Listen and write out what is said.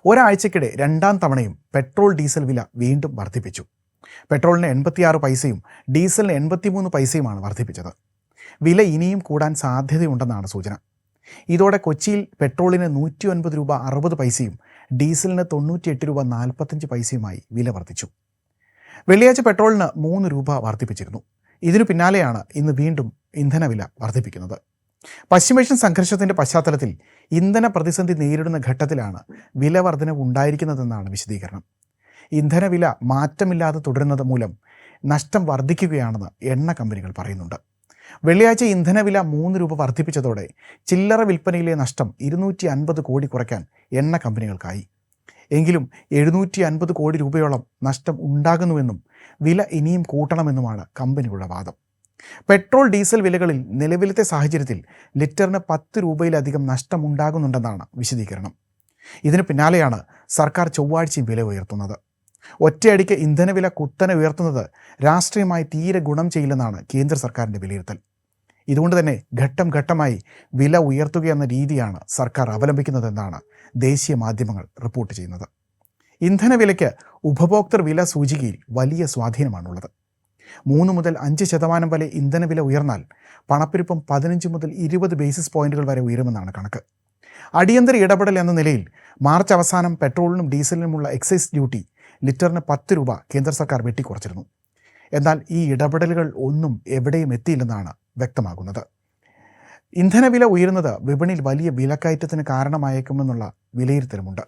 ഒരാഴ്ചക്കിടെ രണ്ടാം തവണയും petrol diesel വില വീണ്ടും വർദ്ധിപ്പിച്ചു. പെട്രോളിന് 86 പൈസയും ഡീസലിന് 83 പൈസയുമാണ് വർദ്ധിപ്പിച്ചത്. വില ഇനിയും കൂടാൻ സാധ്യതയുണ്ടെന്നാണ് സൂചന. ഇതോടെ കൊച്ചിയിൽ പെട്രോളിന് 109 രൂപ 60 പൈസയും ഡീസലിന് 98 രൂപ 45 പൈസയുമായി വില വർദ്ധിച്ചു. വെള്ളിയാഴ്ച പെട്രോളിന് 3 രൂപ വർദ്ധിപ്പിച്ചിരുന്നു. ഇതിനു പിന്നാലെയാണ് ഇന്ന് വീണ്ടും ഇന്ധനവില വർദ്ധിപ്പിക്കുന്നത്. പശ്ചിമേഷ്യൻ സംഘർഷത്തിൻ്റെ പശ്ചാത്തലത്തിൽ ഇന്ധന പ്രതിസന്ധി നേരിടുന്ന ഘട്ടത്തിലാണ് വില വർധനവ് ഉണ്ടായിരിക്കുന്നതെന്നാണ് വിശദീകരണം. ഇന്ധനവില മാറ്റമില്ലാതെ തുടരുന്നത് മൂലം നഷ്ടം വർദ്ധിക്കുകയാണെന്ന് എണ്ണ കമ്പനികൾ പറയുന്നുണ്ട്. വെള്ളിയാഴ്ച ഇന്ധനവില 3 രൂപ വർദ്ധിപ്പിച്ചതോടെ ചില്ലറ വിൽപ്പനയിലെ നഷ്ടം 250 കോടി കുറയ്ക്കാൻ എണ്ണ കമ്പനികൾക്കായി. എങ്കിലും 750 കോടി രൂപയോളം നഷ്ടം ഉണ്ടാകുന്നുവെന്നും വില ഇനിയും കൂട്ടണമെന്നുമാണ് കമ്പനികളുടെ വാദം. പെട്രോൾ ഡീസൽ വിലകളിൽ നിലവിലത്തെ സാഹചര്യത്തിൽ ലിറ്ററിന് 10 രൂപയിലധികം നഷ്ടമുണ്ടാകുന്നുണ്ടെന്നാണ് വിശദീകരണം. ഇതിന് പിന്നാലെയാണ് സർക്കാർ ചൊവ്വാഴ്ചയും വില ഉയർത്തുന്നത്. ഒറ്റയടിക്ക് ഇന്ധനവില കുത്തനെ ഉയർത്തുന്നത് രാഷ്ട്രീയമായി തീരെ ഗുണം ചെയ്യില്ലെന്നാണ് കേന്ദ്ര സർക്കാരിൻ്റെ വിലയിരുത്തൽ. ഇതുകൊണ്ട് തന്നെ ഘട്ടം ഘട്ടമായി വില ഉയർത്തുകയെന്ന രീതിയാണ് സർക്കാർ അവലംബിക്കുന്നതെന്നാണ് ദേശീയ മാധ്യമങ്ങൾ റിപ്പോർട്ട് ചെയ്യുന്നത്. ഇന്ധനവിലയ്ക്ക് ഉപഭോക്തൃ വില സൂചികയിൽ വലിയ സ്വാധീനമാണുള്ളത്. 3 മുതൽ 5% വരെ ഇന്ധനവില ഉയർന്നാൽ പണപ്പെരുപ്പം 15 മുതൽ 20 ബേസിസ് പോയിന്റുകൾ വരെ ഉയരുമെന്നാണ് കണക്ക്. അടിയന്തര ഇടപെടൽ എന്ന നിലയിൽ മാർച്ച് അവസാനം പെട്രോളിനും ഡീസലിനുമുള്ള എക്സൈസ് ഡ്യൂട്ടി ലിറ്ററിന് 10 രൂപ കേന്ദ്ര സർക്കാർ വെട്ടിക്കുറച്ചിരുന്നു. എന്നാൽ ഈ ഇടപെടലുകൾ ഒന്നും എവിടെയും എത്തിയില്ലെന്നാണ് വ്യക്തമാകുന്നത്. ഇന്ധനവില ഉയരുന്നത് വിപണിയിൽ വലിയ വിലക്കയറ്റത്തിന് കാരണമായേക്കുമെന്നുള്ള വിലയിരുത്തലുമുണ്ട്.